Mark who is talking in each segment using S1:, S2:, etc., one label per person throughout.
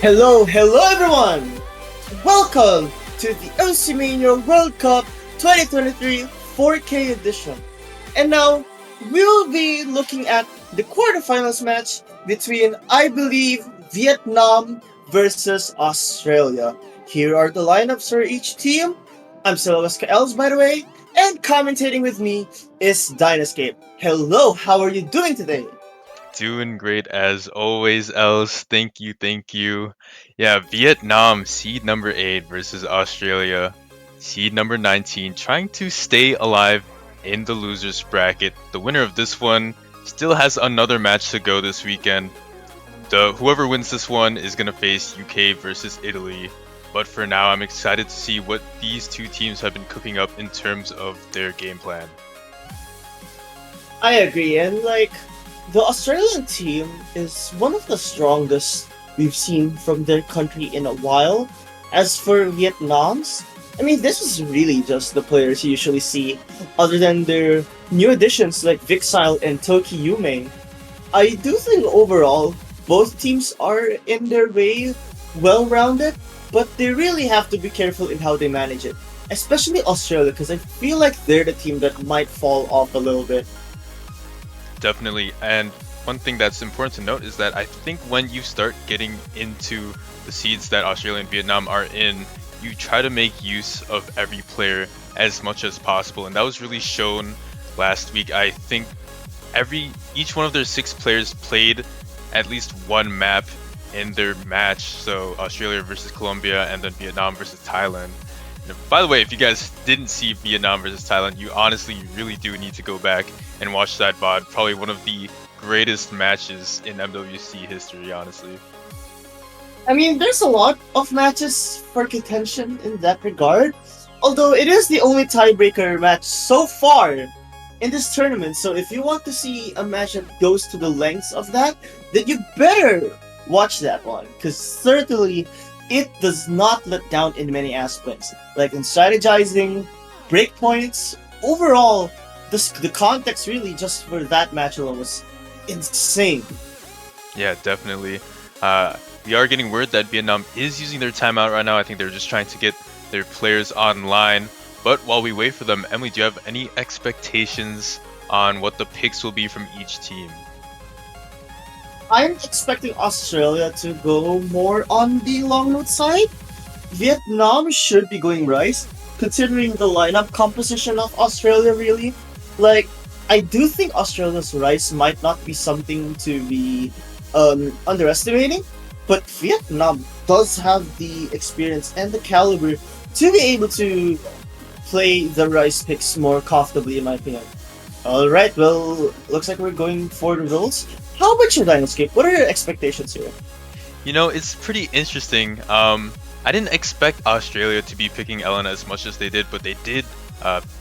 S1: Hello everyone! Welcome to the Oceania World Cup 2023 4K edition. And now, we'll be looking at the quarterfinals match between, I believe, Vietnam versus Australia. Here are the lineups for each team. I'm Silas Els, by the way, and commentating with me is Dynascape. Hello, how are you doing today?
S2: Doing great as always, Els. Thank you, thank you. Yeah, Vietnam, seed number 8 versus Australia, seed number 19, trying to stay alive in the losers bracket. The winner of this one still has another match to go this weekend. The whoever wins this one is gonna face UK versus Italy. But for now, I'm excited to see what these two teams have been cooking up in terms of their game plan.
S1: I agree, and the Australian team is one of the strongest we've seen from their country in a while. As for Vietnam's, I mean, this is really just the players you usually see, other than their new additions like Vixile and Toki Yume. I do think overall, both teams are in their way well rounded, but they really have to be careful in how they manage it. Especially Australia, because I feel like they're the team that might fall off a little bit.
S2: Definitely. And one thing that's important to note is that I think when you start getting into the seeds that Australia and Vietnam are in, you try to make use of every player as much as possible. And that was really shown last week. I think each one of their 6 players played at least one map in their match. So Australia versus Colombia and then Vietnam versus Thailand. By the way, if you guys didn't see Vietnam versus Thailand, you really do need to go back and watch that VOD. Probably one of the greatest matches in MWC history, honestly.
S1: I mean, there's a lot of matches for contention in that regard, although it is the only tiebreaker match so far in this tournament. So if you want to see a match that goes to the lengths of that, then you better watch that one, because certainly it does not let down in many aspects, like in strategizing, breakpoints. Overall, the context really just for that match alone was insane.
S2: Yeah, definitely. We are getting word that Vietnam is using their timeout right now. I think they're just trying to get their players online. But while we wait for them, Emily, do you have any expectations on what the picks will be from each team?
S1: I'm expecting Australia to go more on the long note side. Vietnam should be going rice, considering the lineup composition of Australia, really. Like, I do think Australia's rice might not be something to be underestimating, but Vietnam does have the experience and the caliber to be able to play the rice picks more comfortably, in my opinion. Alright, well, looks like we're going for the rules. How about your Dinoscape? What are your expectations here?
S2: It's pretty interesting. I didn't expect Australia to be picking Ellen as much as they did, but they did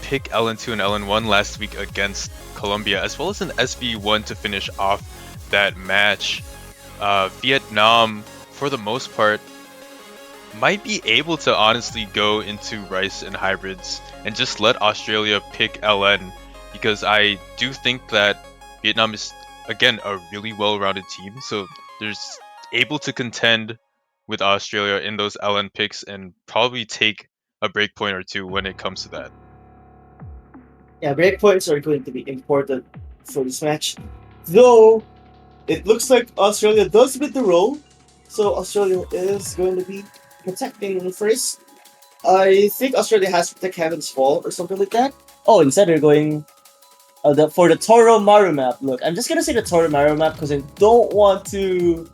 S2: pick LN2 and LN1 last week against Colombia, as well as an SV1 to finish off that match. Vietnam, for the most part, might be able to honestly go into Rice and hybrids and just let Australia pick LN, because I do think that Vietnam is, again, a really well-rounded team, so there's able to contend with Australia in those LN picks and probably take a breakpoint or two when it comes to that.
S1: Yeah, breakpoints are going to be important for this match. Though, it looks like Australia does win the role, so Australia is going to be protecting first. I think Australia has to protect Heaven's Fall or something like that. Oh, instead they're going for the Toro Maru map. Look, I'm just gonna say the Toro Maru map because I don't want to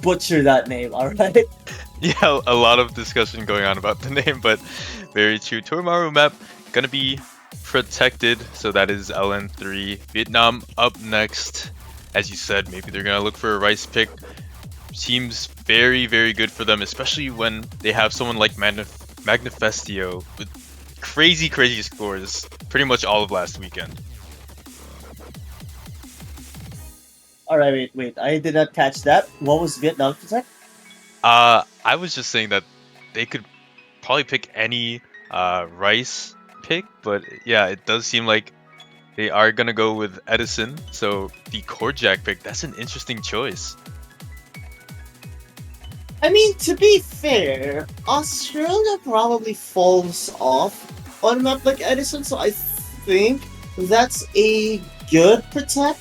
S1: butcher that name. All right.
S2: Yeah, a lot of discussion going on about the name, but very true. Tormaru map gonna be protected, so that is LN3. Vietnam up next. As you said, maybe they're gonna look for a rice pick. Seems very, very good for them, especially when they have someone like Magnifestio with crazy, crazy scores pretty much all of last weekend.
S1: All right, wait. I did not catch that. What was Vietnam protect?
S2: I was just saying that they could probably pick any rice pick, but yeah, it does seem like they are gonna go with Edison. So the Core Jack pick, that's an interesting choice.
S1: I mean, to be fair, Australia probably falls off on a map like Edison, so I think that's a good protect.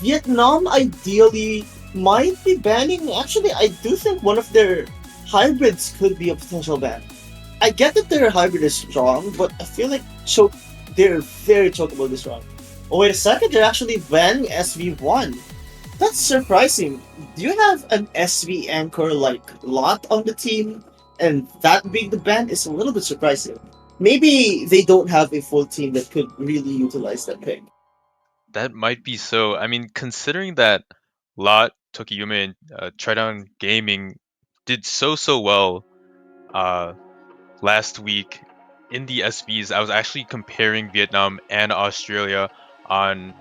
S1: Vietnam ideally might be banning. Actually, I do think one of their hybrids could be a potential ban. I get that their hybrid is strong, but I feel like they're very chokeable this round. Oh wait a second, they're actually banning SV1. That's surprising. Do you have an SV anchor like lot on the team? And that being the ban is a little bit surprising. Maybe they don't have a full team that could really utilize that pick.
S2: That might be so. I mean, considering that Lot, Tokiyume, and Tridown Gaming did so well uh, last week in the SVs, I was actually comparing Vietnam and Australia on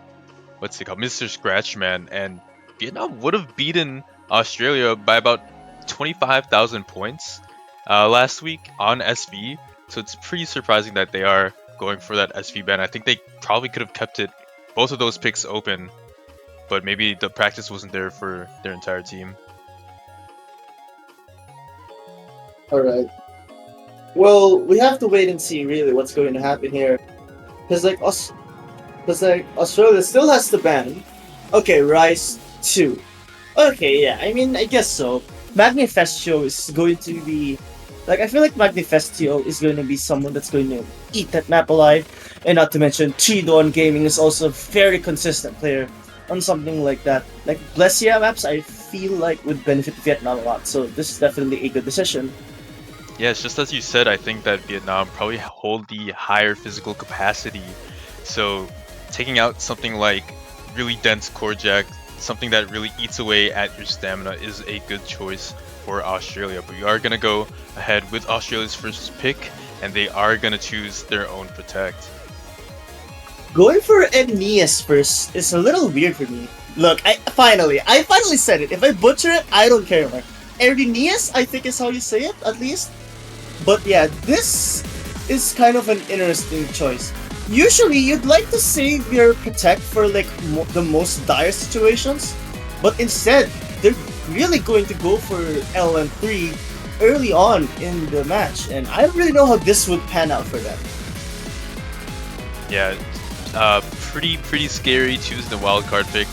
S2: what's it called, Mr. Scratchman, and Vietnam would have beaten Australia by about 25,000 points last week on SV. So it's pretty surprising that they are going for that SV ban. I think they probably could have kept it both of those picks open, but maybe the practice wasn't there for their entire team.
S1: Alright. Well, we have to wait and see really what's going to happen here. Because like Australia still has the ban. Okay, Rise 2. Okay, yeah, I mean, I guess so. Magnifestio is going to be. Like, I feel like Magnifestio is going to be someone that's going to eat that map alive. And not to mention, Chidon Gaming is also a very consistent player on something like that. Like, Blessia maps, I feel like would benefit Vietnam a lot. So, this is definitely a good decision.
S2: Yeah, it's just as you said, I think that Vietnam probably hold the higher physical capacity. So taking out something like really dense core jack, something that really eats away at your stamina, is a good choice for Australia. But we are going to go ahead with Australia's first pick, and they are going to choose their own protect.
S1: Going for Aeneas first is a little weird for me. Look, I finally said it. If I butcher it, I don't care more. Aeneas, I think is how you say it, at least. But yeah, this is kind of an interesting choice. Usually, you'd like to save your protect for like the most dire situations, but instead, they're really going to go for LM3 early on in the match, and I don't really know how this would pan out for them.
S2: Yeah, pretty scary choosing the wild card pick,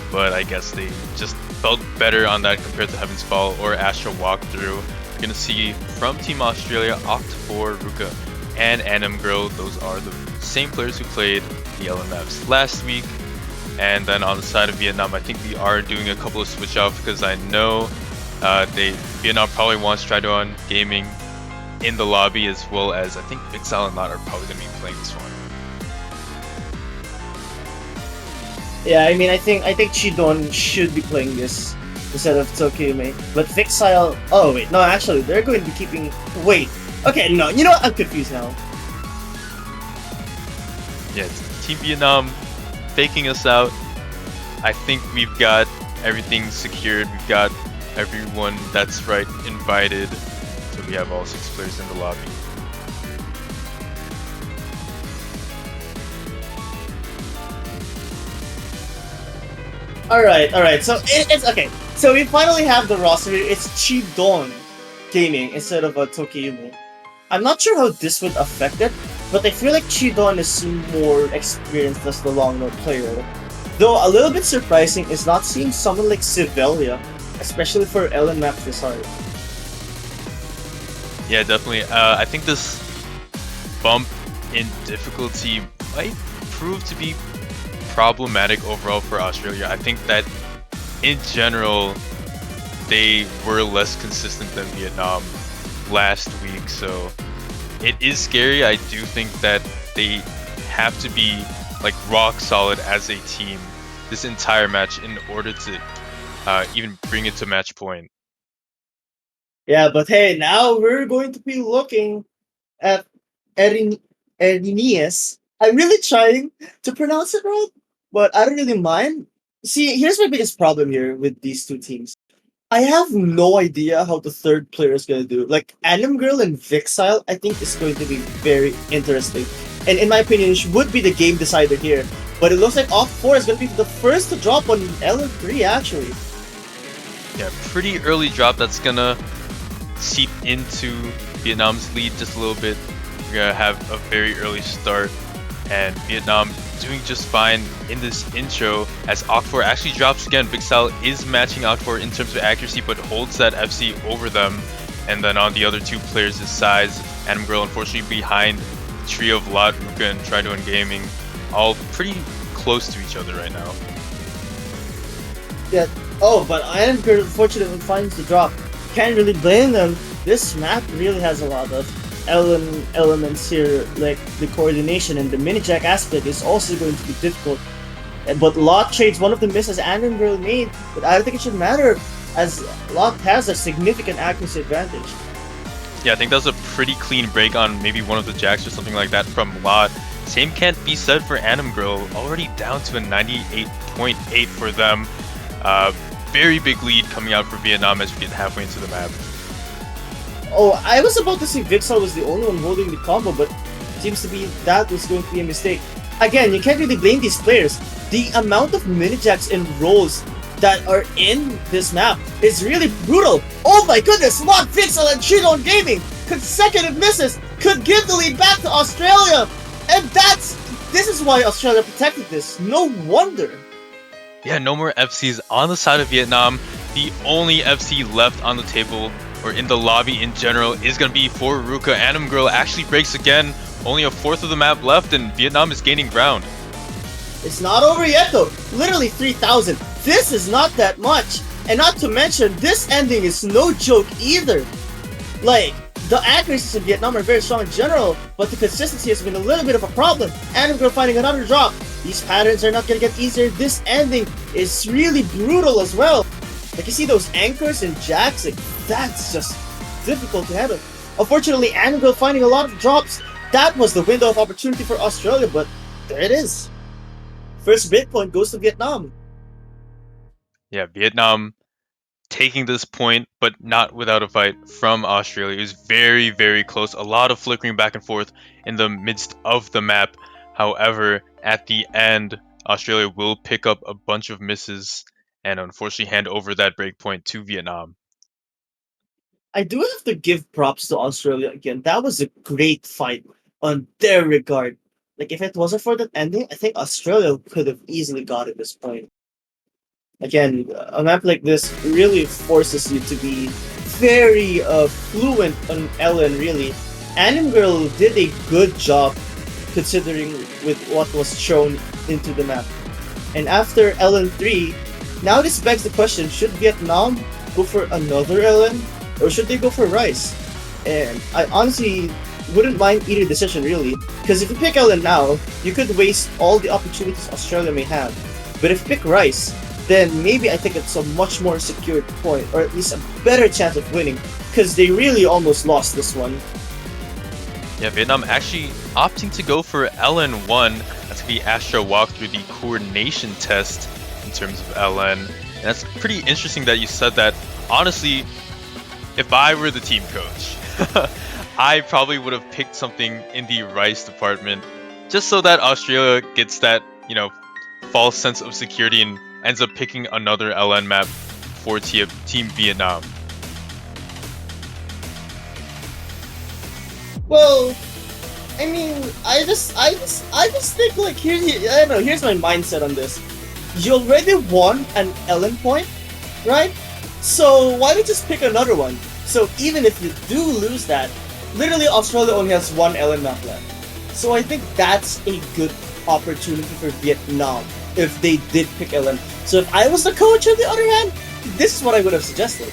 S2: but I guess they just felt better on that compared to Heaven's Fall or Astral Walkthrough. You're gonna see from Team Australia, Oct4, Ruka, and Anim Girl. Those are the same players who played the LMFs last week. And then on the side of Vietnam, I think we are doing a couple of switch off because I know Vietnam probably wants Tridown Gaming in the lobby, as well as I think Vixal and Lot are probably gonna be playing this one.
S1: Yeah, I mean, I think Chidon should be playing this instead of Tokyo-May. But Vixile. Oh wait, no, actually, they're going to be keeping. Wait. Okay, no, you know what? I'm confused now.
S2: Yeah, it's Team Vietnam faking us out. I think we've got everything secured. We've got everyone that's right invited. So we have all 6 players in the lobby.
S1: Alright. So it's okay. So we finally have the roster here. It's Chidon Gaming instead of Tokyo. I'm not sure how this would affect it, but I feel like Chidon is more experienced as the long note player. Though a little bit surprising is not seeing someone like Sivelia, especially for Ellen map this hard.
S2: Yeah, definitely. I think this bump in difficulty might prove to be problematic overall for Australia. I think that in general, they were less consistent than Vietnam last week, so it is scary. I do think that they have to be like rock solid as a team this entire match in order to even bring it to match point.
S1: Yeah, but hey, now we're going to be looking at Erin Erinias. I'm really trying to pronounce it right, but I don't really mind. See, here's my biggest problem here with these two teams. I have no idea how the third player is going to do. Like, Anim Girl and Vixile, I think is going to be very interesting. And in my opinion, it would be the game decider here. But it looks like Off 4 is going to be the first to drop on LM3, actually.
S2: Yeah, pretty early drop that's gonna seep into Vietnam's lead just a little bit. We're gonna have a very early start, and Vietnam doing just fine in this intro as Oct4 actually drops again. Big Sal is matching Oct4 in terms of accuracy, but holds that FC over them. And then on the other two players' sides, Adam Girl unfortunately behind the trio of Lot, Ruka, and Tridoan Gaming, all pretty close to each other right now.
S1: Yeah. Oh, but Iron Girl unfortunately finds the drop. Can't really blame them. This map really has a lot of elements here, like the coordination and the mini jack aspect is also going to be difficult. But Lot trades one of the misses Iron Girl made, but I don't think it should matter as Lot has a significant accuracy advantage.
S2: Yeah, I think that was a pretty clean break on maybe one of the jacks or something like that from Lot. Same can't be said for Anim Girl, already down to a 98.8 for them. Very big lead coming out for Vietnam as we get halfway into the map.
S1: Oh, I was about to say Vixel was the only one holding the combo, but it seems to be that was going to be a mistake. Again, you can't really blame these players. The amount of mini-jacks and rolls that are in this map is really brutal. Oh my goodness, Lot, Vixel, and Tridoan Gaming! Consecutive misses could give the lead back to Australia! And this is why Australia protected this. No wonder.
S2: Yeah, no more FCs on the side of Vietnam. The only FC left on the table, or in the lobby in general, is going to be for Ruka. Anim Girl actually breaks again. Only a fourth of the map left, and Vietnam is gaining ground.
S1: It's not over yet though. Literally 3,000. This is not that much. And not to mention, this ending is no joke either. Like, the accuracies in Vietnam are very strong in general, but the consistency has been a little bit of a problem. And we're finding another drop. These patterns are not gonna get easier. This ending is really brutal as well. Like, you see those anchors and jacks, like, that's just difficult to handle. Unfortunately, Annabelle finding a lot of drops. That was the window of opportunity for Australia, but there it is. First breakpoint goes to Vietnam.
S2: Yeah, Vietnam taking this point, but not without a fight from Australia. It was very, very close. A lot of flickering back and forth in the midst of the map. However, at the end, Australia will pick up a bunch of misses and unfortunately hand over that breakpoint to Vietnam.
S1: I do have to give props to Australia again. That was a great fight on their regard. Like, if it wasn't for that ending, I think Australia could have easily got at this point. Again, a map like this really forces you to be very fluent on Ellen, really. Anim Girl did a good job considering with what was shown into the map. And after Ellen 3, now this begs the question, should Vietnam go for another Ellen or should they go for Rice? And I honestly wouldn't mind either decision really, because if you pick Ellen now, you could waste all the opportunities Australia may have. But if you pick Rice, then maybe I think it's a much more secured point, or at least a better chance of winning, because they really almost lost this one.
S2: Yeah, Vietnam actually opting to go for LN1. That's going to be Astra walk through the coordination test in terms of LN. And that's pretty interesting that you said that. Honestly, if I were the team coach, I probably would have picked something in the Rice department just so that Australia gets that, false sense of security and ends up picking another LN map for Team Vietnam.
S1: Well, I mean, I just think like I don't know. Here's my mindset on this. You already won an Ellen point, right? So why don't you just pick another one? So even if you do lose that, literally Australia only has one Ellen map left. So I think that's a good opportunity for Vietnam if they did pick Ellen. So if I was the coach, on the other hand, this is what I would have suggested.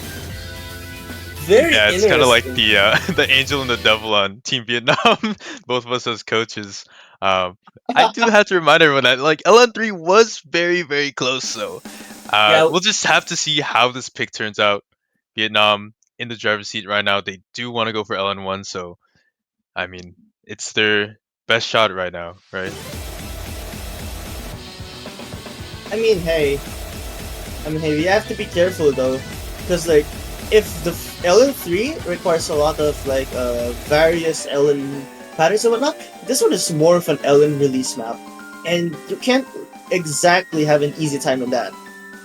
S2: Yeah, it's kind of like the angel and the devil on Team Vietnam. Both of us as coaches. I do have to remind everyone that LN3 was very, very close. So
S1: Yeah,
S2: we'll just have to see how this pick turns out. Vietnam in the driver's seat right now. They do want to go for LN1. So I mean, it's their best shot right now, right?
S1: I mean, hey, we have to be careful though, because like, if the LN3 requires a lot of various LN patterns and whatnot, this one is more of an LN release map, and you can't exactly have an easy time on that.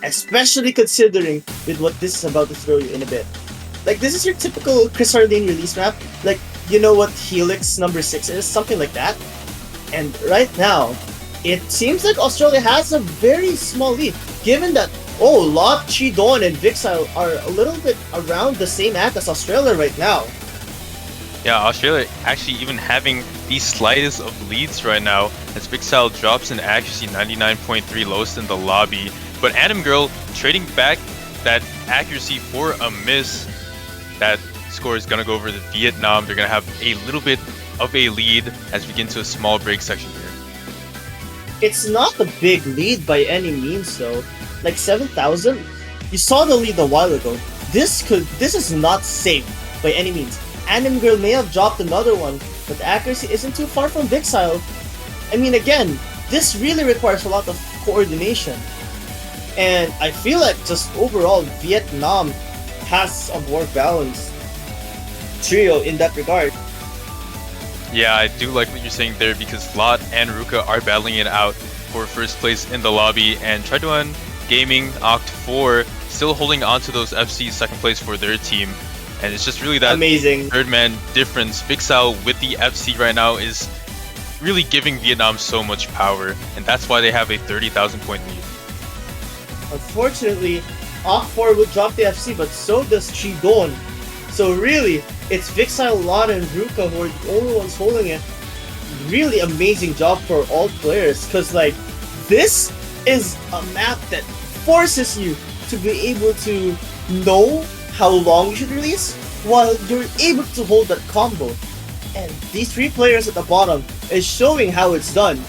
S1: especially considering with what this is about to throw you in a bit. Like this is your typical Chris Hardin release map. Like you know what Helix number 6 is, something like that. And right now, it seems like Australia has a very small lead, given that Lot, Chidon, and Vixile are a little bit around the same act as Australia right now.
S2: Yeah, Australia actually even having the slightest of leads right now as Vixile drops in accuracy 99.3 lowest in the lobby. But Atom Girl trading back that accuracy for a miss. That score is going to go over to Vietnam. They're going to have a little bit of a lead as we get into a small break section here.
S1: It's not a big lead by any means though. Like 7,000? You saw the lead a while ago. This is not safe by any means. Anim Girl may have dropped another one, but the accuracy isn't too far from Vixile. I mean again, this really requires a lot of coordination. And I feel like just overall Vietnam has a more balanced trio in that regard.
S2: Yeah, I do like what you're saying there because Lot and Ruka are battling it out for first place in the lobby, and Triduan Gaming, Oct4 still holding on to those FC second place for their team. And it's just really that
S1: amazing
S2: third man difference. Vixile with the FC right now is really giving Vietnam so much power, and that's why they have a 30,000 point lead.
S1: Unfortunately, Oct4 will drop the FC, but so does Chidon. So really, it's Vixile, Lot, and Ruka who are the only ones holding it. Really amazing job for all players, because like this is a map that forces you to be able to know how long you should release while you're able to hold that combo. And these three players at the bottom is showing how it's done.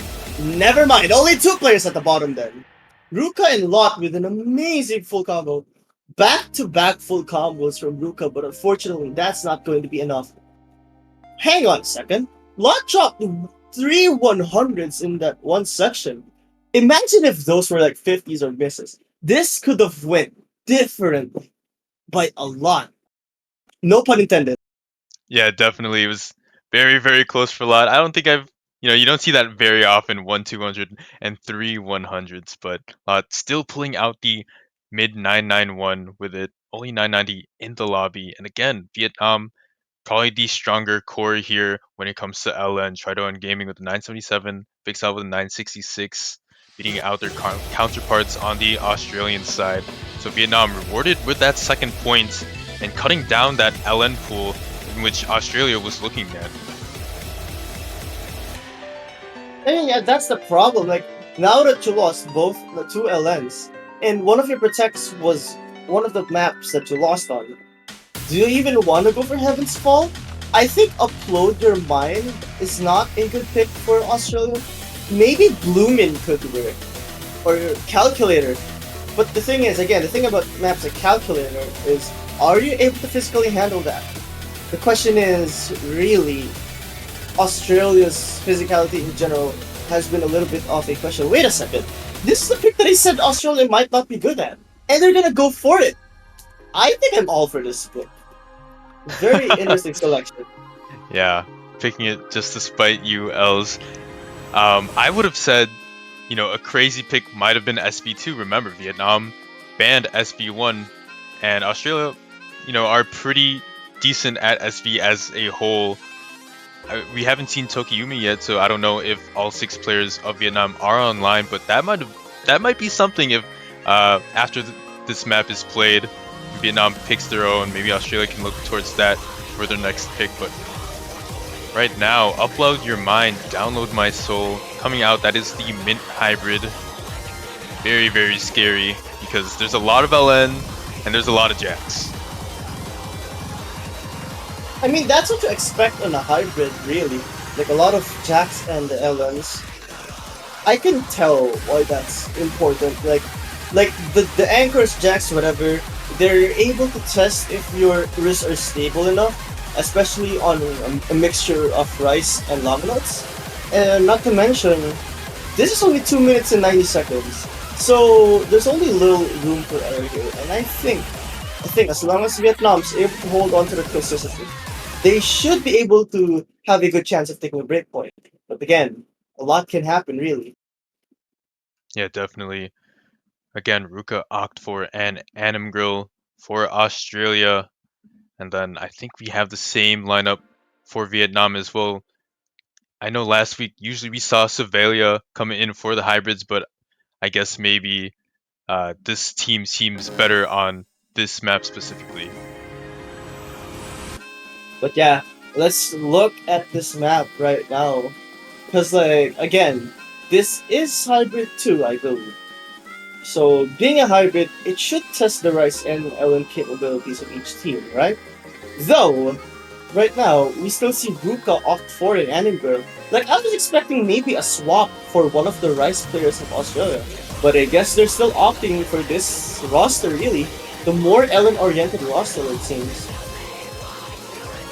S1: Never mind, only two players at the bottom then. Ruka and Lot with an amazing full combo. Back-to-back full combos from Ruka, but unfortunately that's not going to be enough. Hang on a second. Lot dropped three 100s in that one section. Imagine if those were like 50s or misses. This could have went differently by a lot. No pun intended.
S2: Yeah, definitely. It was very, very close for Lot. I don't think you don't see that very often, 1 200 and three 100s, but Lot still pulling out the mid 991 with it, only 990 in the lobby. And again, Vietnam probably the stronger core here when it comes to LN. Trido and Gaming with the 977, Vixel with the 966, beating out their counterparts on the Australian side. So Vietnam rewarded with that second point and cutting down that LN pool in which Australia was looking at.
S1: I mean, yeah, that's the problem. Like, now that you lost both the two LNs, and one of your protects was one of the maps that you lost on, do you even want to go for Heaven's Fall? I think Upload Your Mind is not a good pick for Australia. Maybe Bloomin' could work, or Calculator. But the thing is, again, the thing about maps like Calculator is, are you able to physically handle that? The question is, really, Australia's physicality in general has been a little bit of a question. Wait a second. This is the pick that I said Australia might not be good at. And they're gonna go for it. I think I'm all for this pick. Very interesting selection.
S2: Yeah, picking it just to spite you, Els. I would have said, a crazy pick might have been SB2. Remember, Vietnam banned SB1, and Australia, are pretty decent at SB as a whole. We haven't seen Tokiyumi yet, so I don't know if all 6 players of Vietnam are online. But that might be something if after this map is played, Vietnam picks their own. Maybe Australia can look towards that for their next pick. But right now, Upload Your Mind, Download My Soul coming out. That is the Mint hybrid. Very, very scary because there's a lot of LN and there's a lot of Jacks.
S1: I mean, that's what you expect on a hybrid, really. Like a lot of jacks and LNs. I can tell why that's important. Like the anchors, jacks, whatever, they're able to test if your wrists are stable enough, especially on a mixture of rice and long nuts. And not to mention, this is only 2 minutes and 90 seconds. So there's only little room for error here. And I think as long as Vietnam's able to hold on to the consistency, they should be able to have a good chance of taking a break point. But again, a lot can happen, really.
S2: Yeah, definitely. Again, Ruka Oct for and Anim Grill for Australia. And then I think we have the same lineup for Vietnam as well. I know last week usually we saw Sevalia coming in for the hybrids, but I guess maybe this team seems better on this map specifically.
S1: But yeah, let's look at this map right now. Because, like, again, this is hybrid too, I believe. So, being a hybrid, it should test the Rice and Ellen capabilities of each team, right? Though, right now, we still see Ruka opt for an Annenberg. Like, I was expecting maybe a swap for one of the Rice players of Australia. But I guess they're still opting for this roster, really. The more Ellen-oriented roster, it seems.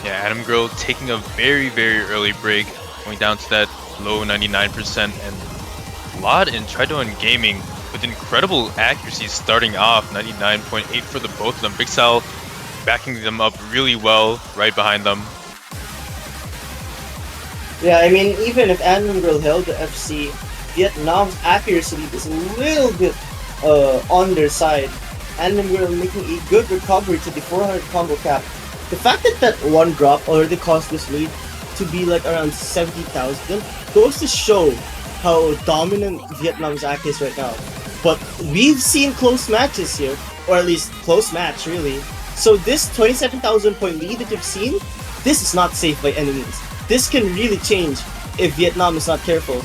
S2: Yeah, Adam Grill taking a very, very early break, going down to that low 99%, and Lod and Tridon Gaming with incredible accuracy starting off, 99.8 for the both of them. Big Sal backing them up really well right behind them.
S1: Yeah, I mean, even if Annenberg held the FC, Vietnam's accuracy is a little bit on their side. Annenberg making a good recovery to the 400 combo cap. The fact that that one drop already caused this lead to be like around 70,000 goes to show how dominant Vietnam's act is right now. But we've seen close matches here, or at least close match really. So this 27,000 point lead that you've seen, this is not safe by any means. This can really change if Vietnam is not careful.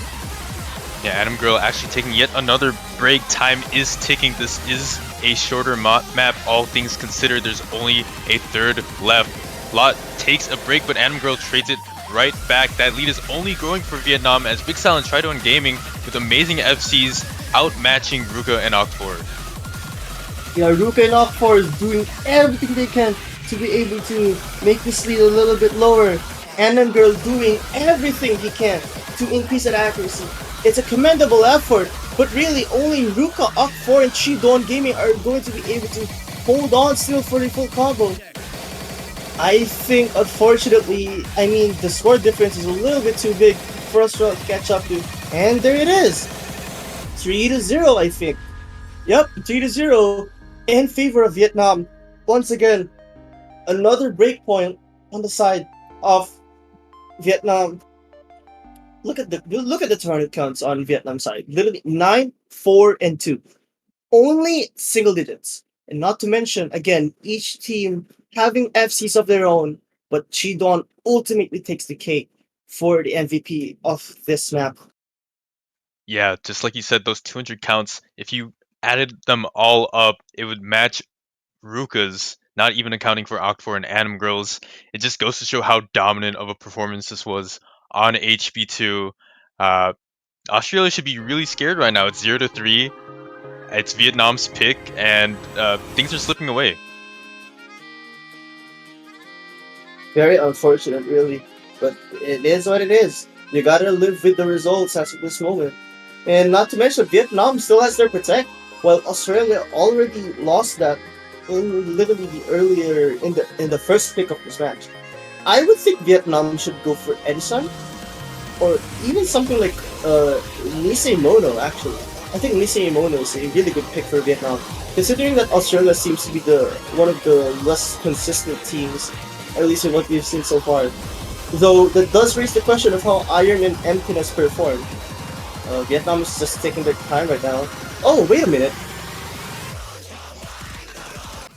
S2: Yeah, Adam Grill actually taking yet another break. Time is ticking. This is a shorter map, all things considered. There's only a third left. Lot takes a break, but Adam Grill trades it right back. That lead is only growing for Vietnam as Big Sal and Tridon Gaming with amazing FCs outmatching Ruka and Octor.
S1: Yeah, Ruka and Okfor is doing everything they can to be able to make this lead a little bit lower. Annenberg doing everything he can to increase that accuracy. It's a commendable effort, but really only Ruka, Okfor, and Chidon Gaming are going to be able to hold on still for the full combo. I think, unfortunately, I mean, the score difference is a little bit too big for us to catch up to. And there it is. 3-0, I think. Yep, 3-0 in favor of Vietnam. Once again, another breakpoint on the side of Vietnam. Look at the turret counts on Vietnam side. Literally 9, 4, and 2. Only single digits. And not to mention, again, each team having FCs of their own, but Chidon ultimately takes the cake for the MVP of this map.
S2: Yeah, just like you said, those 200 counts, if you added them all up, it would match Ruka's, not even accounting for Octor and Adam Grills. It just goes to show how dominant of a performance this was on HB2. Uh, Australia should be really scared right now. It's 0-3. It's Vietnam's pick, and things are slipping away.
S1: Very unfortunate, really. But it is what it is. You gotta live with the results as of this moment. And not to mention, Vietnam still has their protect, while Australia already lost that in literally the earlier in the first pick of this match. I would think Vietnam should go for Edison or even something like Nisei Mono actually. I think Nisei Mono is a really good pick for Vietnam, considering that Australia seems to be the one of the less consistent teams, at least in what we've seen so far. Though that does raise the question of how Iron and Emptiness performed. Vietnam is just taking their time right now. Oh, wait a minute.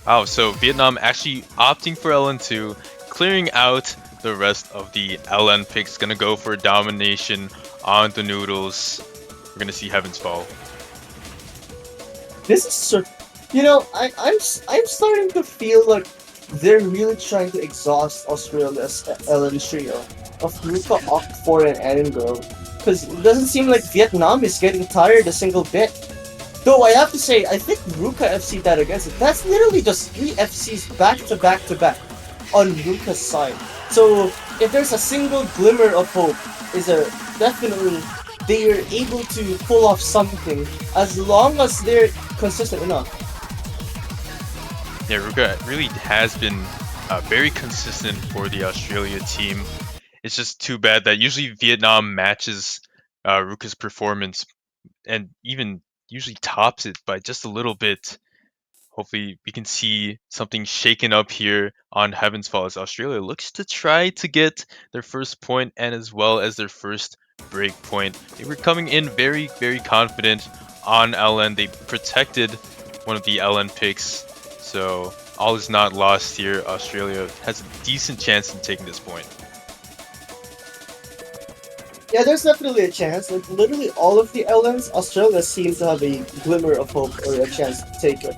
S2: Wow, so Vietnam actually opting for LN2, clearing out the rest of the LN picks. Gonna go for domination on the noodles. We're gonna see Heavens Fall.
S1: This is you know, I'm starting to feel like they're really trying to exhaust Australia's Ellen trio of Ruka, Okfor, and Edinburgh. Because it doesn't seem like Vietnam is getting tired a single bit. Though I have to say, I think Ruka FC that against it. That's literally just 3 FCs back to back to back on Ruka's side. So if there's a single glimmer of hope, is a definitely they are able to pull off something as long as they're consistent enough.
S2: Yeah, Ruka really has been very consistent for the Australia team. It's just too bad that usually Vietnam matches Ruka's performance, and even usually tops it by just a little bit. Hopefully, we can see something shaken up here on Heaven's Fall as Australia looks to try to get their first point and as well as their first break point. They were coming in very, very confident on LN. They protected one of the LN picks, so all is not lost here. Australia has a decent chance in taking this point.
S1: Yeah, there's definitely a chance. Like literally all of the LNs, Australia seems to have a glimmer of hope or a chance to take it.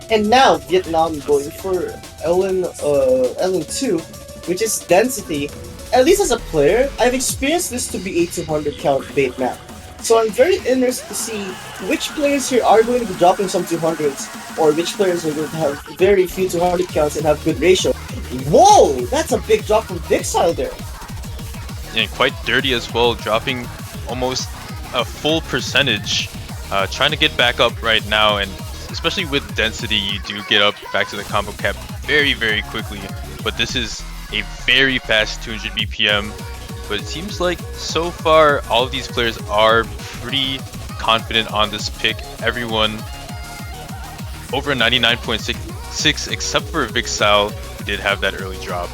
S1: And now Vietnam going for LN2, which is density. At least as a player, I've experienced this to be a 200 count bait map. So I'm very interested to see which players here are going to be dropping some 200s, or which players are going to have very few 200 counts and have good ratio. Whoa! That's a big drop from Vixile there.
S2: And quite dirty as well, dropping almost a full percentage. Trying to get back up right now, and especially with density, you do get up back to the combo cap very, very quickly. But this is a very fast 200 BPM. But it seems like so far all of these players are pretty confident on this pick. Everyone over 99.66 except for Vixile, who did have that early drop.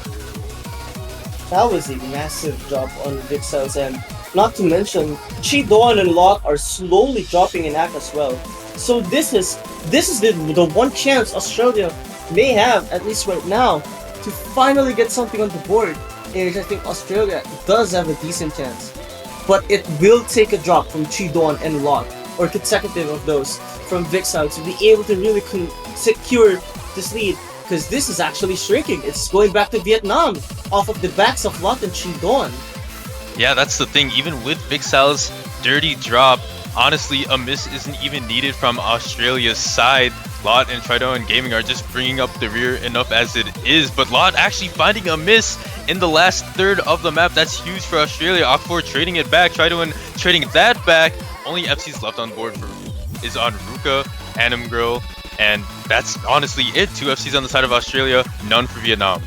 S1: That was a massive drop on Vixile's end. Not to mention, Chi Doan and Lot are slowly dropping in act as well. So this is the one chance Australia may have, at least right now, to finally get something on the board. And I think Australia does have a decent chance. But it will take a drop from Chi Doan and Lot, or consecutive of those, from Vixile to be able to really secure this lead. Because this is actually shrinking. It's going back to Vietnam off of the backs of Lot and Chi Doan.
S2: Yeah, that's the thing. Even with Vixile's dirty drop, honestly, a miss isn't even needed from Australia's side. Lot and Tridon Gaming are just bringing up the rear enough as it is, but Lot actually finding a miss in the last third of the map. That's huge for Australia. Ak4 trading it back, Tridon trading that back. Only FC's left on board is on Ruka, Anim Girl, and that's honestly it. 2 FCs on the side of Australia, none for Vietnam.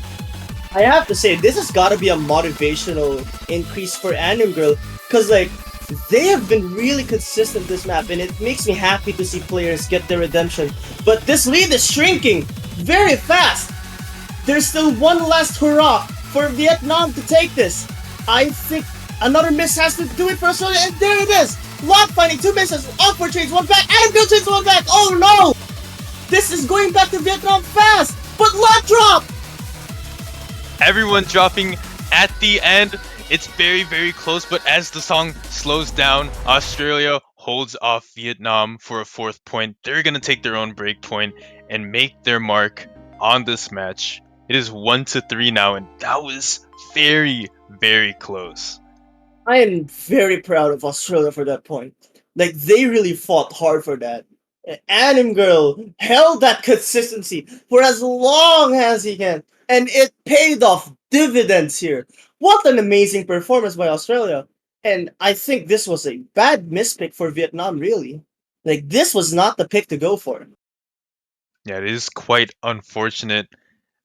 S1: I have to say, this has got to be a motivational increase for Anim Girl, because like, they have been really consistent this map, and it makes me happy to see players get their redemption. But this lead is shrinking very fast. There's still one last hurrah for Vietnam to take this. I think another miss has to do it for Australia, and there it is. Lot finding 2 misses, Awkward trades 1 back, Anim Girl trades 1 back. Oh no! This is going back to Vietnam fast, but Lot drop!
S2: Everyone dropping at the end. It's very, very close, but as the song slows down, Australia holds off Vietnam for a 4th point. They're going to take their own break point and make their mark on this match. It is 1-3 now, and that was very, very close.
S1: I am very proud of Australia for that point. Like, they really fought hard for that. Anim Girl held that consistency for as long as he can, and it paid off dividends here. What an amazing performance by Australia. And I think this was a bad mispick for Vietnam, really. Like, this was not the pick to go for.
S2: Yeah, it is quite unfortunate.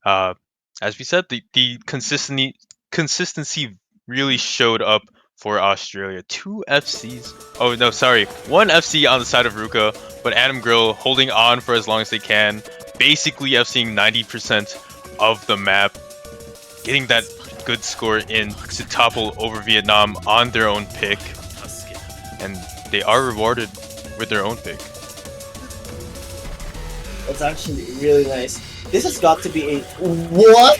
S2: As we said, the consistency really showed up for Australia. 2 FCs. Oh no, sorry, 1 FC on the side of Ruka, but Anim Girl holding on for as long as they can, basically FCing 90% of the map, getting that good score in to topple over Vietnam on their own pick, and they are rewarded with their own pick.
S1: That's actually really nice. This has got to be a... What?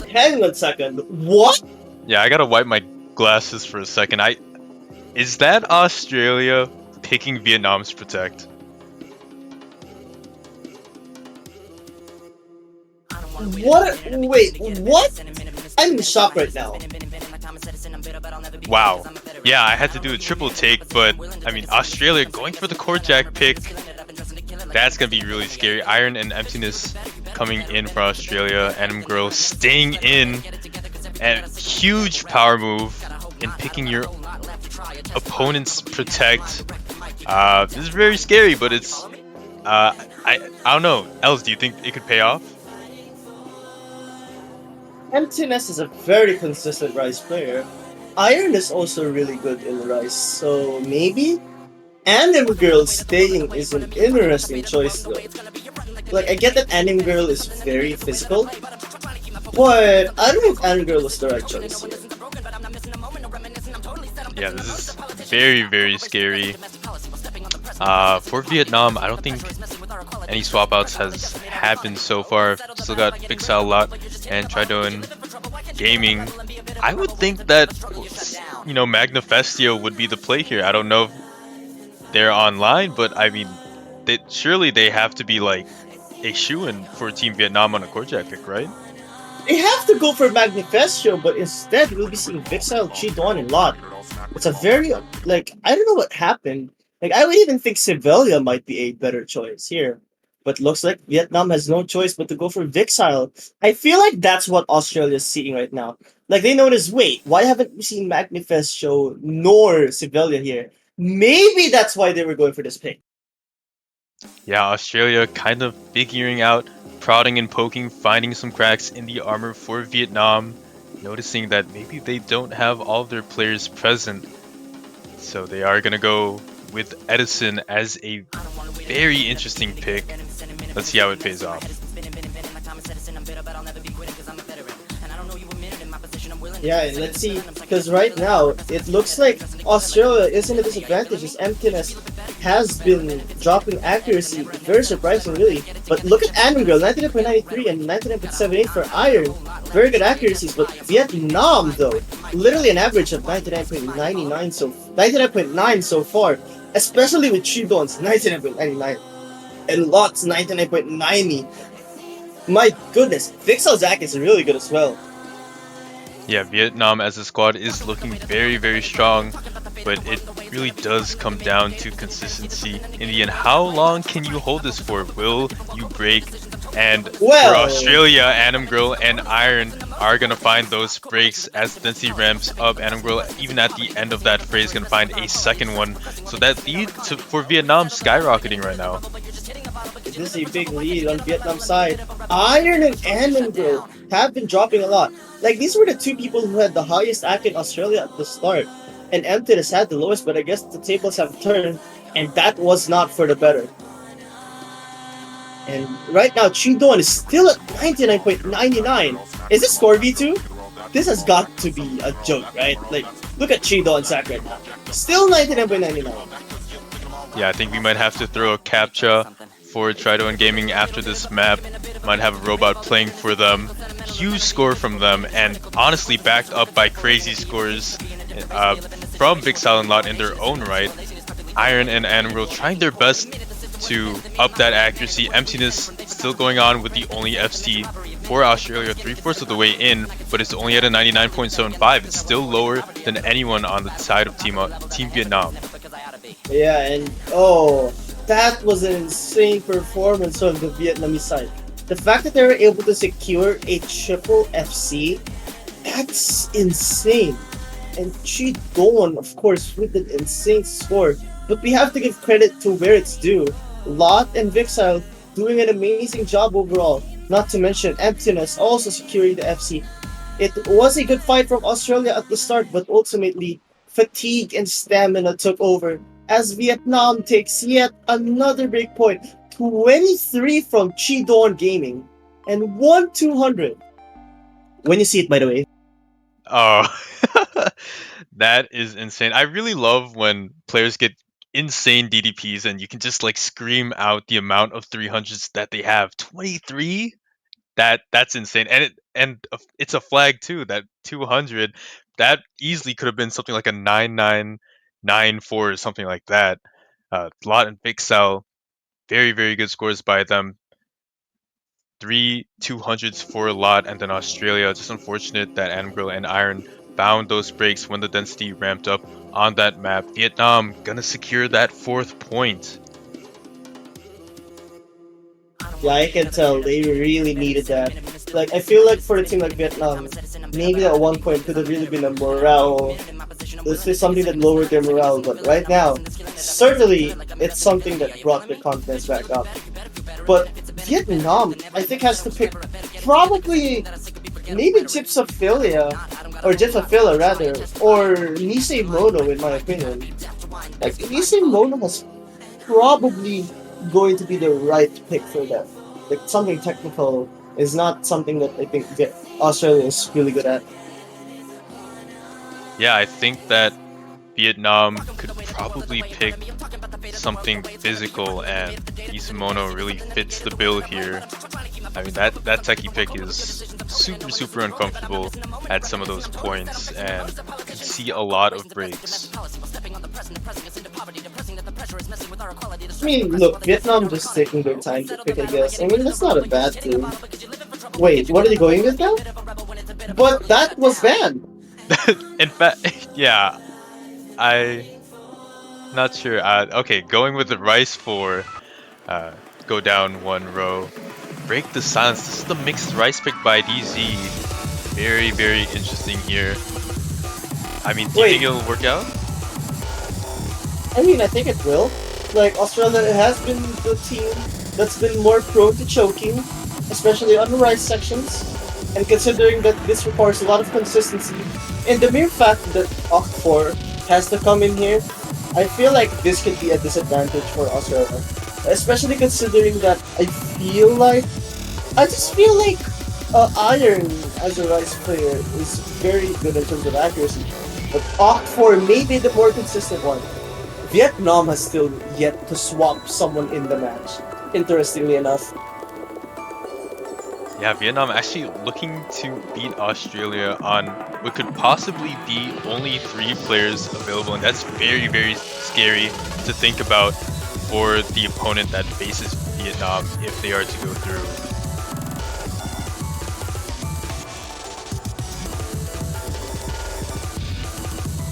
S1: Hang on a second. What?
S2: Yeah, I gotta wipe my glasses for a second. Is that Australia picking Vietnam's protect?
S1: What? Wait, what? I'm in shock right now.
S2: Wow. Yeah, I had to do a triple take, but I mean, Australia going for the court jack pick. That's gonna be really scary. Iron and Emptiness coming in for Australia. Anim Girl staying in. And huge power move in picking your opponent's protect. This is very scary, but it's... I don't know. Els, do you think it could pay off?
S1: Emptiness is a very consistent Rise player. Iron is also really good in Rice, so maybe Anime Girl staying is an interesting choice though. Like I get that Anime Girl is very physical, but I don't know if Anime Girl was the right choice here.
S2: Yeah, this is very, very scary. For Vietnam, I don't think any swap outs has happened so far. Still got Big Sal Lot and Tridoan Gaming. I would think that, Magnifestio would be the play here. I don't know if they're online, but I mean, surely they have to be like a shoe-in for Team Vietnam on a Kojak pick, right?
S1: They have to go for Manifesto, but instead we'll be seeing Vixel, Chidon, and Lot. It's a very like I don't know what happened. Like I would even think Sevilla might be a better choice here. But looks like Vietnam has no choice but to go for Vixile. I feel like that's what Australia's seeing right now. Like they notice, wait, why haven't we seen Manifesto nor Sevilla here? Maybe that's why they were going for this pick.
S2: Yeah, Australia kind of figuring out, prodding and poking, finding some cracks in the armor for Vietnam, noticing that maybe they don't have all of their players present. So they are going to go with Edison as a very interesting pick. Let's see how it pays off.
S1: Yeah, and let's see, because right now it looks like Australia is in a disadvantage as Emptiness has been dropping accuracy, very surprising really. But look at Anangirl, 99.93 and 99.78 for Iron, very good accuracies. But Vietnam though, literally an average of 99.9 so far, especially with Chidon's 99.99 and Lot's 99.90. My goodness, Vixel Zack is really good as well.
S2: Yeah, Vietnam as a squad is looking very, very strong, but it really does come down to consistency. In the end, how long can you hold this for? Will you break? And for Australia, Anim Girl and Iron are going to find those breaks as density ramps up. Anim Girl, even at the end of that phrase, going to find a second one. So that lead for Vietnam skyrocketing right now.
S1: This is a big lead on Vietnam side. Iron and Anim Girl have been dropping a lot. Like, these were the two people who had the highest act in Australia at the start. And Emptiness had the lowest, but I guess the tables have turned, and that was not for the better. And right now, Chidon is still at 99.99. Is this score V2? This has got to be a joke, right? Like, look at Chidon Zack right now. Still 99.99.
S2: Yeah, I think we might have to throw a captcha for Tridoan Gaming after this map. Might have a robot playing for them. Huge score from them, and honestly backed up by crazy scores from Big Silent Lot in their own right. Iron and Animal trying their best to up that accuracy. Emptiness still going on with the only FC for Australia, 3/4 of the way in, but it's only at a 99.75. It's still lower than anyone on the side of Team Vietnam.
S1: Yeah, and oh, that was an insane performance on the Vietnamese side. The fact that they were able to secure a triple FC, that's insane. And Chidon, of course, with an insane score. But we have to give credit to where it's due. Lot and Vixile doing an amazing job overall. Not to mention Emptiness also securing the FC. It was a good fight from Australia at the start, but ultimately fatigue and stamina took over as Vietnam takes yet another big point. 23 from Chidon Gaming and 1,200. When you see it, by the way.
S2: Oh, that is insane. I really love when players get insane DDPs and you can just like scream out the amount of 300s that they have. 23? That's insane. It's a flag too, that 200. That easily could have been something like a 9994 or something like that. Lot and Big Cell, very, very good scores by them. 3 200s for a lot, and then Australia. Just unfortunate that Anglo and Iron found those breaks when the density ramped up on that map. Vietnam gonna secure that 4th point.
S1: Yeah, I can tell they really needed that. Like, I feel like for a team like Vietnam, maybe at one point could have really been a morale. This is something that lowered their morale, but right now, certainly it's something that brought their confidence back up. But Vietnam, I think, has to pick probably maybe Tipsophilia or Jeffafilla rather, or Nisei Mono in my opinion. Like Nisei Mono was probably going to be the right pick for them. Like something technical is not something that I think Australia is really good at.
S2: Yeah, I think that Vietnam could probably pick something physical, and Isamono really fits the bill here. I mean, that techie pick is super uncomfortable at some of those points, and can see a lot of breaks.
S1: I mean, look, Vietnam just taking their time to pick, I guess. I mean, that's not a bad thing. Wait, what are they going with now? But that was banned.
S2: In fact, yeah, I not sure. Okay, going with the rice for go down one row. Break the silence. This is the mixed rice pick by DZ. Very interesting here. I mean, do you think
S1: Wait,
S2: it'll work out?
S1: I mean, I think it will. Like, Australia has been the team that's been more prone to choking, especially on the rice sections. And considering that this requires a lot of consistency, and the mere fact that Oct4 has to come in here, I feel like this could be a disadvantage for Australia. Especially considering that I just feel like Iron as a rice player is very good in terms of accuracy. But Oct4 may be the more consistent one. Vietnam has still yet to swap someone in the match, interestingly enough.
S2: Yeah, Vietnam actually looking to beat Australia on what could possibly be only 3 players available, and that's very scary to think about for the opponent that faces Vietnam if they are to go through.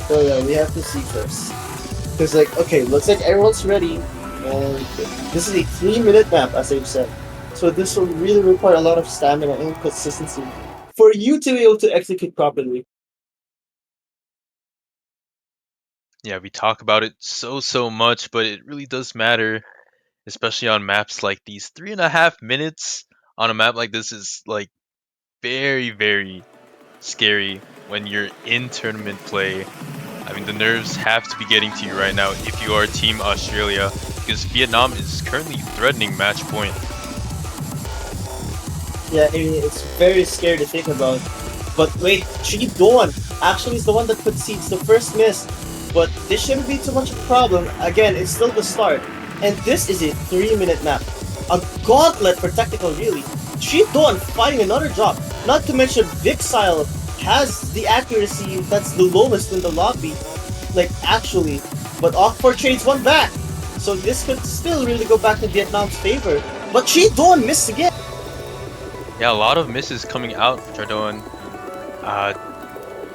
S1: So yeah, we have to see first. Because like, okay, looks like everyone's ready, and this is a 3-minute map, as I've said. So this will really require a lot of stamina and consistency for you to be able to execute properly.
S2: Yeah, we talk about it so much, but it really does matter, especially on maps like these. 3.5 minutes on a map like this is like very scary when you're in tournament play. I mean, the nerves have to be getting to you right now if you are Team Australia, because Vietnam is currently threatening match point.
S1: Yeah, I mean, it's very scary to think about. But wait, Chi Dawn actually is the one that concedes the first miss. But this shouldn't be too much of a problem. Again, it's still the start. And this is a 3-minute map. A gauntlet for technical, really. Chi Dawn fighting another drop. Not to mention Vixile has the accuracy that's the lowest in the lobby. Like, actually. But Oct4 trades one back. So this could still really go back to Vietnam's favor. But Chi Dawn missed again.
S2: Yeah, a lot of misses coming out, Jardon.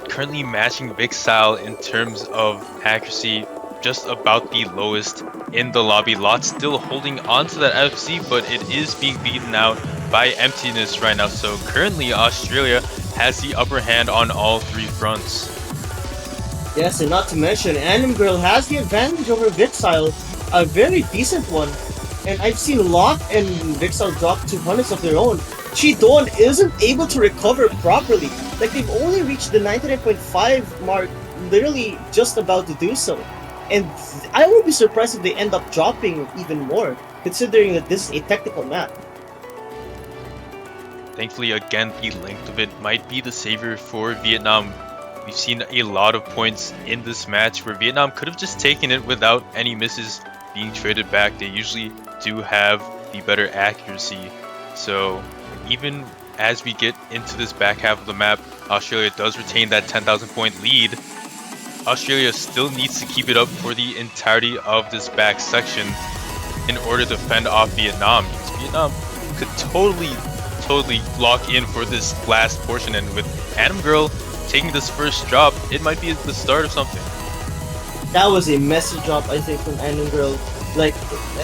S2: Currently matching Vixile in terms of accuracy, just about the lowest in the lobby. Lot still holding on to that FC, but it is being beaten out by Emptiness right now. So currently Australia has the upper hand on all 3 fronts.
S1: Yes, and not to mention, Anim Girl has the advantage over Vixile, a very decent one. And I've seen Locke and Vixile drop 200s of their own. Chi Dawn isn't able to recover properly. Like, they've only reached the 99.5 mark, literally just about to do so. And I would be surprised if they end up dropping even more, considering that this is a technical map.
S2: Thankfully, again, the length of it might be the savior for Vietnam. We've seen a lot of points in this match where Vietnam could have just taken it without any misses being traded back. They usually do have the better accuracy. So even as we get into this back half of the map, Australia does retain that 10,000 point lead. Australia still needs to keep it up for the entirety of this back section in order to fend off Vietnam, because Vietnam could totally lock in for this last portion, and with Atom Girl taking this first drop, it might be the start of something.
S1: That was a messy drop, I think, from Anim Girl. Like,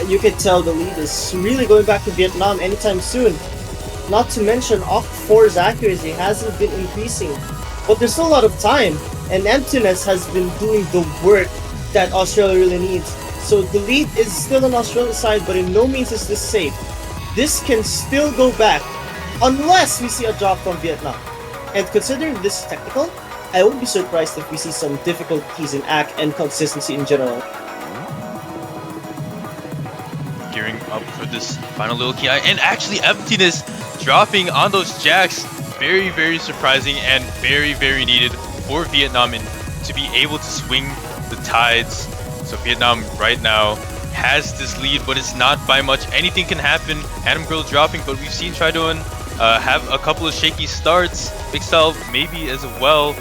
S1: you could tell the lead is really going back to Vietnam anytime soon. Not to mention, Oct4's accuracy hasn't been increasing. But there's still a lot of time, and Emptiness has been doing the work that Australia really needs. So the lead is still on Australia's side, but in no means is this safe. This can still go back, unless we see a drop from Vietnam. And considering this is technical, I wouldn't be surprised if we see some difficulties in act and consistency in general.
S2: Gearing up for this final little ki, and actually emptiness dropping on those jacks. Very, very surprising and very, very needed for Vietnam and to be able to swing the tides. So Vietnam right now has this lead, but it's not by much. Anything can happen. Adam Girl dropping, but we've seen Tridoan have a couple of shaky starts. Big Style maybe as well.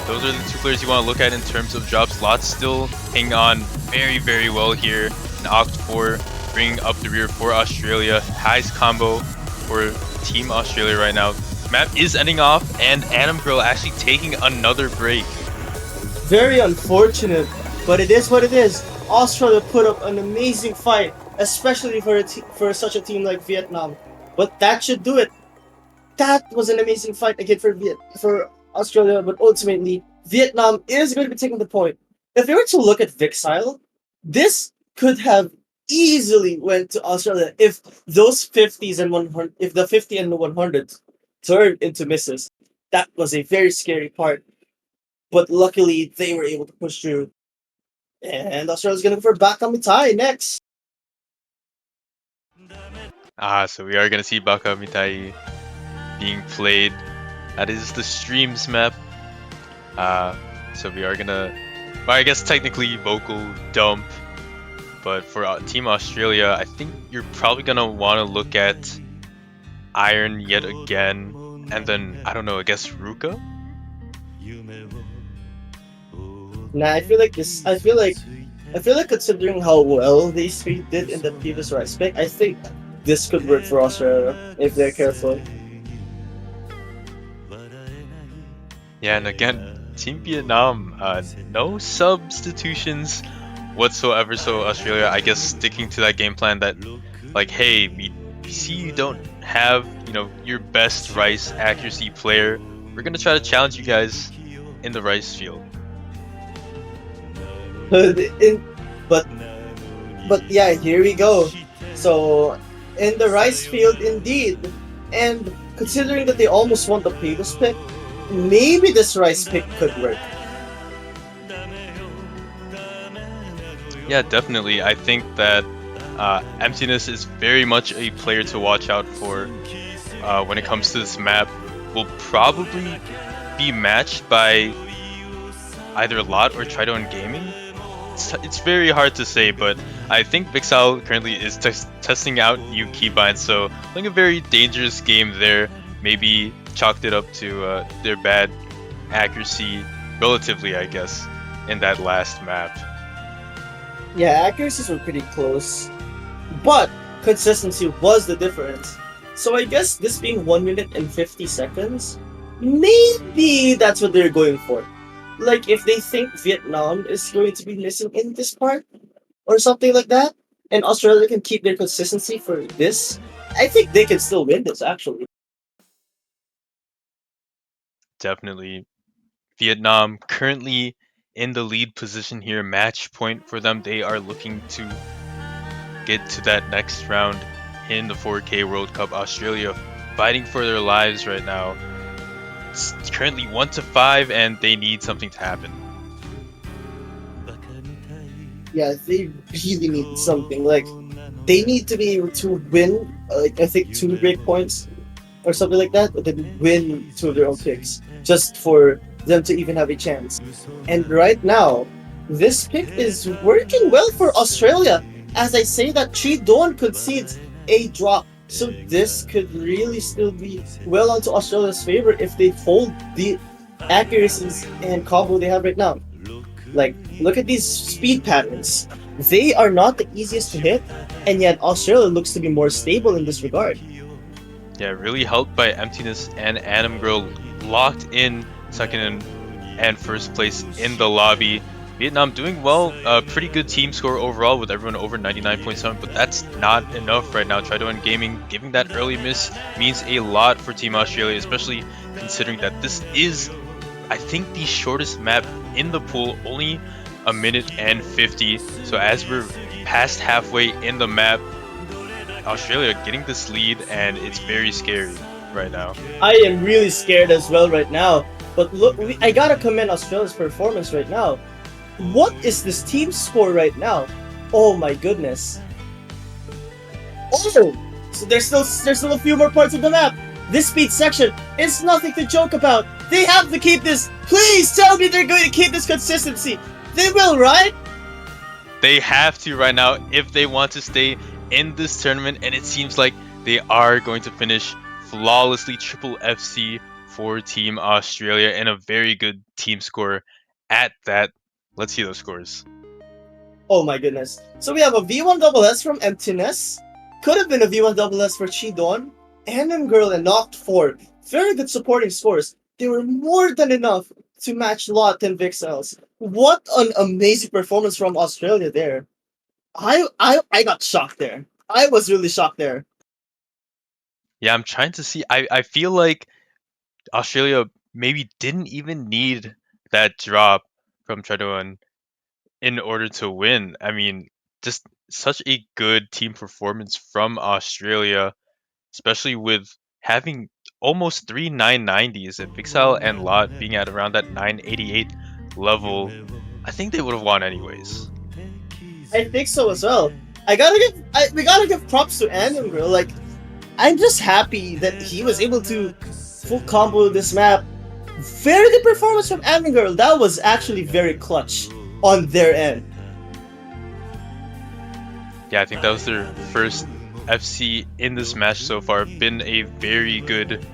S2: Those are the two players you want to look at in terms of drops. Lots still hanging on very, very well here. And Oct 4 bringing up the rear for Australia. Highest combo for Team Australia right now. Map is ending off, and Adam Girl actually taking another break.
S1: Very unfortunate, but it is what it is. Australia put up an amazing fight, especially for such a team like Vietnam. But that should do it. That was an amazing fight again for Australia, but ultimately Vietnam is going to be taking the point. If we were to look at Vixile, this could have easily went to Australia if those 50s and 100, if the 50 and the 100s turned into misses. That was a very scary part, but luckily they were able to push through. And Australia's going to go for Bakamitai next.
S2: So we are gonna see Baka Mitai being played. That is the streams map. So we are gonna, well, I guess technically vocal dump, but for Team Australia, I think you're probably gonna want to look at Iron yet again, and then I don't know, I guess Ruka.
S1: Nah, I feel like considering how well these three did in the previous rice pick, I think this could work for Australia if they're careful.
S2: Yeah, and again, Team Vietnam, no substitutions whatsoever. So Australia, I guess, sticking to that game plan that, like, hey, we see you don't have, your best rice accuracy player. We're gonna try to challenge you guys in the rice field.
S1: In, but but yeah, here we go. So in the rice field indeed, and considering that they almost won the previous pick, maybe this rice pick could work.
S2: Yeah, definitely. I think that Emptiness is very much a player to watch out for when it comes to this map. Will probably be matched by either Lot or Tridoan Gaming. It's very hard to say, but I think Vixal currently is testing out new keybinds, so playing a very dangerous game there. Maybe chalked it up to their bad accuracy, relatively, I guess, in that last map.
S1: Yeah, accuracies were pretty close, but consistency was the difference. So I guess this being 1 minute and 50 seconds, maybe that's what they're going for. Like if they think Vietnam is going to be missing in this part or something like that, and Australia can keep their consistency for this, I think they can still win this actually.
S2: Definitely. Vietnam currently in the lead position here, match point for them. They are looking to get to that next round in the 4K World Cup. Australia fighting for their lives right now. It's currently 1-5 and they need something to happen.
S1: Yeah, they really need something. Like they need to be able to win. Like I think 2 break points or something like that, but then win 2 of their own picks just for them to even have a chance. And right now, this pick is working well for Australia. As I say that, Dawn concedes a drop. So this could really still be well onto Australia's favor if they hold the accuracies and combo they have right now. Like, look at these speed patterns. They are not the easiest to hit, and yet Australia looks to be more stable in this regard.
S2: Yeah, really helped by Emptiness and Adam Girl locked in second and first place in the lobby. Vietnam doing well, pretty good team score overall with everyone over 99.7, but that's not enough right now. Tridoan Gaming giving that early miss means a lot for Team Australia, especially considering that this is, I think, the shortest map in the pool, only 1 minute and 50. So as we're past halfway in the map, Australia getting this lead, and it's very scary right now.
S1: I am really scared as well right now. But look, I gotta commend Australia's performance right now. What is this team score right now? Oh my goodness. Oh! So there's still a few more parts of the map. This speed section is nothing to joke about. They have to keep this. Please tell me they're going to keep this consistency. They will, right?
S2: They have to right now if they want to stay in this tournament, and it seems like they are going to finish flawlessly triple FC for Team Australia and a very good team score at that. Let's see those scores.
S1: Oh my goodness. So we have a V1SS from Emptiness. Could have been a V1SS for Chidon. Anim Girl and Knocked 4. Very good supporting scores. They were more than enough to match Lot and Vixels. What an amazing performance from Australia there. I got shocked there. I was really shocked there.
S2: Yeah, I'm trying to see. I feel like Australia maybe didn't even need that drop from Tredoan in order to win. I mean, just such a good team performance from Australia, especially with having almost three 990s and Vixal and Lot being at around that 988 level. I think they would have won anyways.
S1: I think so as well. We gotta give props to Anim Girl. Like, I'm just happy that he was able to full combo this map. Very good performance from Anim Girl. That was actually very clutch on their end.
S2: Yeah, I think that was their first FC in this match so far. Been a very good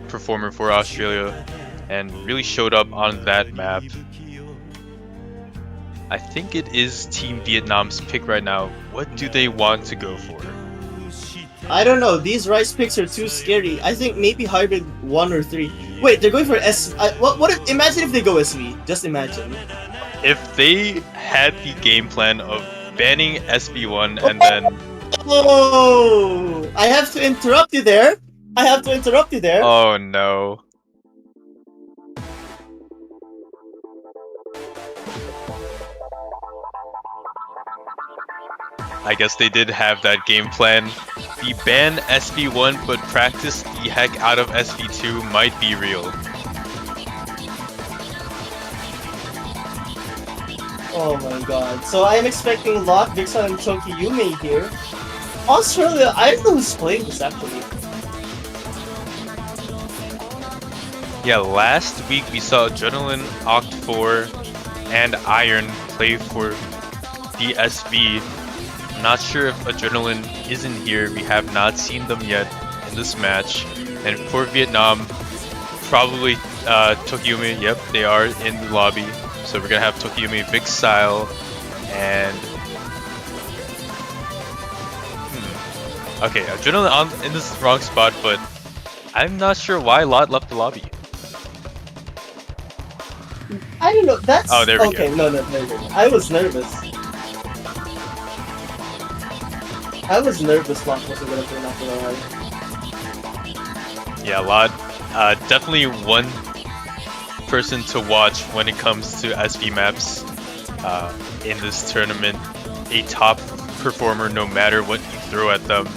S2: performer for Australia and really showed up on that map. I think it is Team Vietnam's pick right now. What do they want to go for?
S1: I don't know. These rice picks are too scary. I think maybe hybrid 1 or 3. Wait, they're going for S. What if? Imagine if they go SV. Just imagine.
S2: If they had the game plan of banning SB1 and then...
S1: Oh! I have to interrupt you there.
S2: Oh no. I guess they did have that game plan. The ban SB1 but practice the heck out of SB2 might be real.
S1: Oh my god. So I am expecting Lot, Vixen, and Chunky Yume here. Australia, I don't know who's playing this actually.
S2: Yeah, last week we saw Adrenaline, Oct4, and Iron play for the SB. Not sure if Adrenaline isn't here. We have not seen them yet in this match. And for Vietnam, probably Tokiyumi. Yep, they are in the lobby. So we're gonna have Tokiyumi, Vixile, and okay, Adrenaline in this wrong spot, but I'm not sure why Lot left the lobby.
S1: I don't know. That's
S2: oh, there we
S1: okay.
S2: go.
S1: No. I was nervous. Lot wasn't gonna turn out alright.
S2: Yeah, Lot, definitely one person to watch when it comes to SV maps in this tournament. A top performer no matter what you throw at them.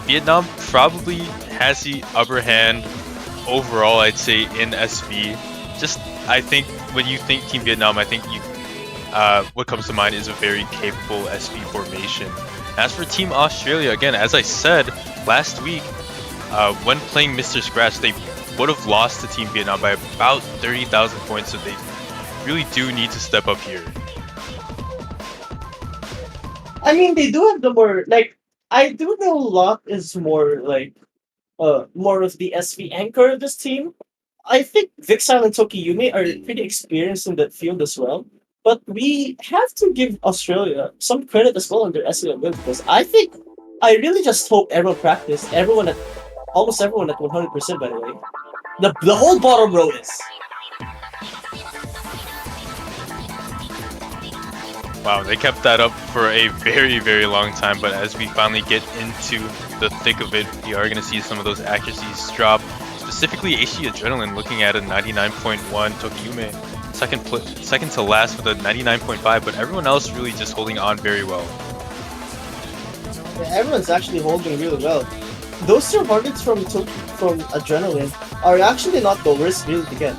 S2: Vietnam probably has the upper hand overall, I'd say, in SV. Just, I think when you think Team Vietnam, I think you what comes to mind is a very capable SV formation. As for Team Australia, again, as I said last week, when playing Mr. Scratch, they would have lost to Team Vietnam by about 30,000 points, so they really do need to step up here.
S1: I mean, they do have the more, like, I do know Lot is more, like, more of the SV anchor of this team. I think Vixile and Tokiyume are pretty experienced in that field as well. But we have to give Australia some credit as well on their SV build, because I really just hope everyone practiced. Almost everyone at 100%, by the way. The whole bottom row is.
S2: Wow, they kept that up for a very, very long time, but as we finally get into the thick of it, we are going to see some of those accuracies drop. Specifically, HD Adrenaline looking at a 99.1, Tokiyume second to last with a 99.5, but everyone else really just holding on very well.
S1: Yeah, everyone's actually holding really well. Those 200s from Adrenaline are actually not the worst really to get.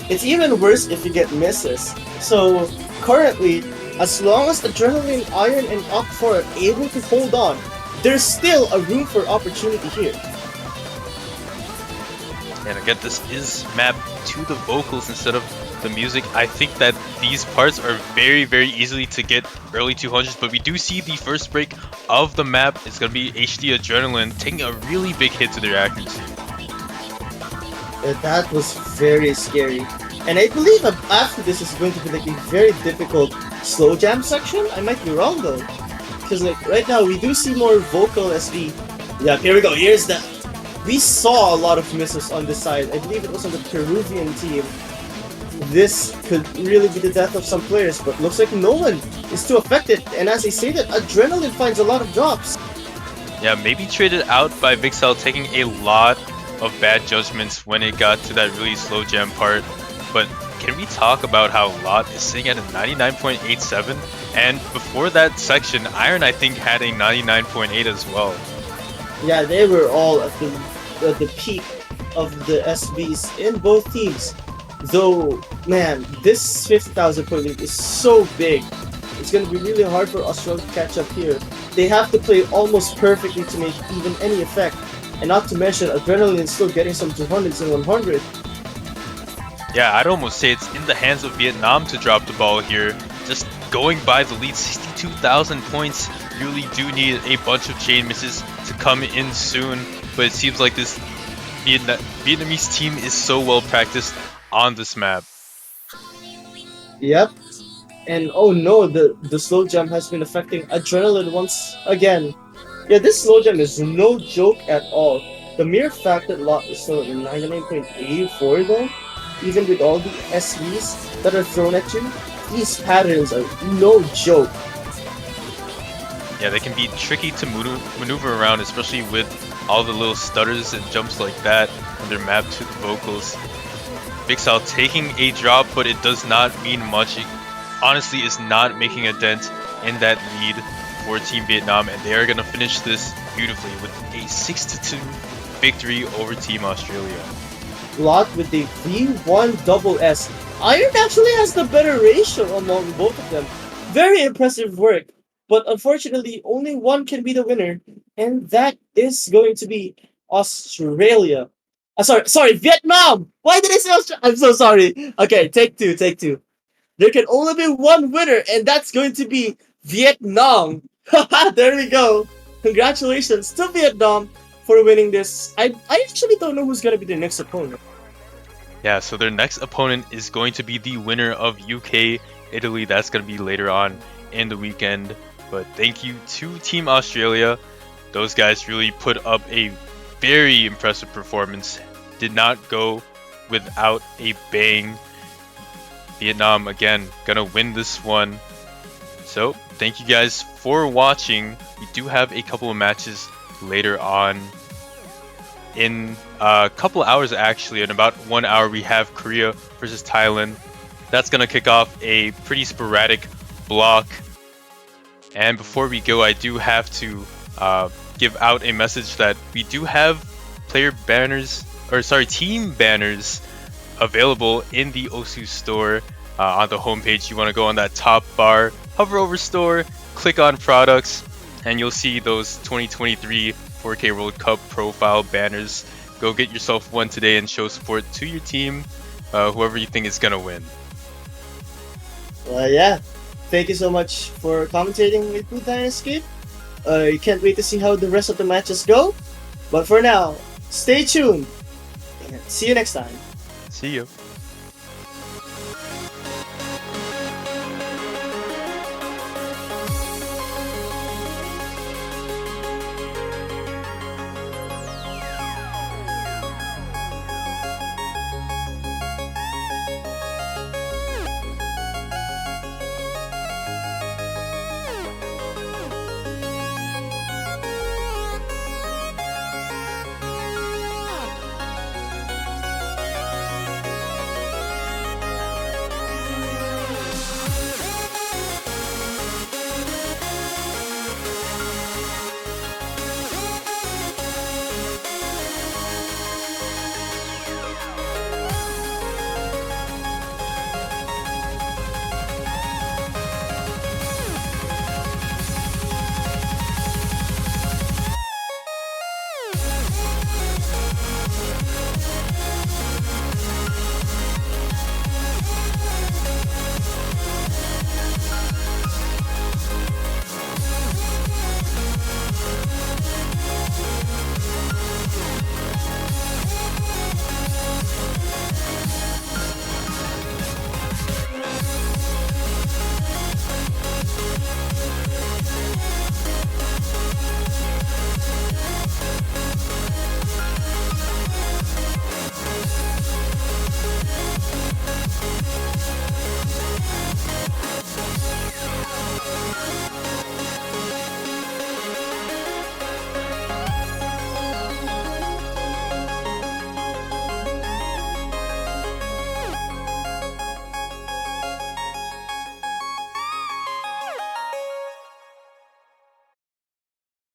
S1: It's even worse if you get misses. So currently, as long as Adrenaline, Iron, and Up4 are able to hold on, there's still a room for opportunity here.
S2: And again, this is mapped to the vocals instead of the music. I think that these parts are very, very easily to get early 200s, but we do see the first break of the map. It's going to be HD Adrenaline taking a really big hit to their accuracy.
S1: That was very scary. And I believe after this is going to be like a very difficult slow jam section. I might be wrong though. Because like right now we do see more vocal as we... Yeah, here we go, here's that. We saw a lot of misses on this side. I believe it was on the Peruvian team. This could really be the death of some players, but looks like no one is too affected. And as I say that, Adrenaline finds a lot of drops.
S2: Yeah, maybe traded out by Vixel taking a lot of bad judgments when it got to that really slow jam part. But can we talk about how Lot is sitting at a 99.87? And before that section, Iron I think had a 99.8 as well.
S1: Yeah, they were all at the peak of the SBs in both teams. Though, man, this 50,000 point lead is so big. It's going to be really hard for Australia to catch up here. They have to play almost perfectly to make even any effect. And not to mention, Adrenaline is still getting some 200s and 100.
S2: Yeah, I'd almost say it's in the hands of Vietnam to drop the ball here. Just going by the lead, 62,000 points. You really do need a bunch of chain misses to come in soon. But it seems like this Vietnamese team is so well practiced on this map.
S1: Yep. And oh no, the slow jump has been affecting Adrenaline once again. Yeah, this slow jump is no joke at all. The mere fact that Lot is still at 99.84 though, even with all the SVs that are thrown at you, these patterns are no joke.
S2: Yeah, they can be tricky to maneuver around, especially with all the little stutters and jumps like that, and they're mapped to the vocals. Vixel taking a drop, but it does not mean much. It honestly is not making a dent in that lead for Team Vietnam, and they are going to finish this beautifully with a 6-2 victory over Team Australia.
S1: Lot with the V1SS. Iron actually has the better ratio among both of them. Very impressive work. But unfortunately, only one can be the winner, and that is going to be Australia. Sorry, Vietnam! Why did I say Australia? I'm so sorry. Okay, take two. There can only be one winner, and that's going to be Vietnam. There we go. Congratulations to Vietnam for winning this. I actually don't know who's going to be their next opponent.
S2: Yeah, so their next opponent is going to be the winner of UK Italy. That's going to be later on in the weekend. But thank you to Team Australia. Those guys really put up a very impressive performance. Did not go without a bang. Vietnam, again, gonna win this one. So, thank you guys for watching. We do have a couple of matches later on. In a couple of hours, actually, in about 1 hour, we have Korea versus Thailand. That's gonna kick off a pretty sporadic block. And before we go, I do have to give out a message that we do have team banners available in the Osu store on the homepage. You want to go on that top bar, hover over store, click on products, and you'll see those 2023 4K World Cup profile banners. Go get yourself one today and show support to your team, whoever you think is gonna win.
S1: Yeah. Thank you so much for commentating with me, Dynascape. I can't wait to see how the rest of the matches go. But for now, stay tuned and see you next time.
S2: See you.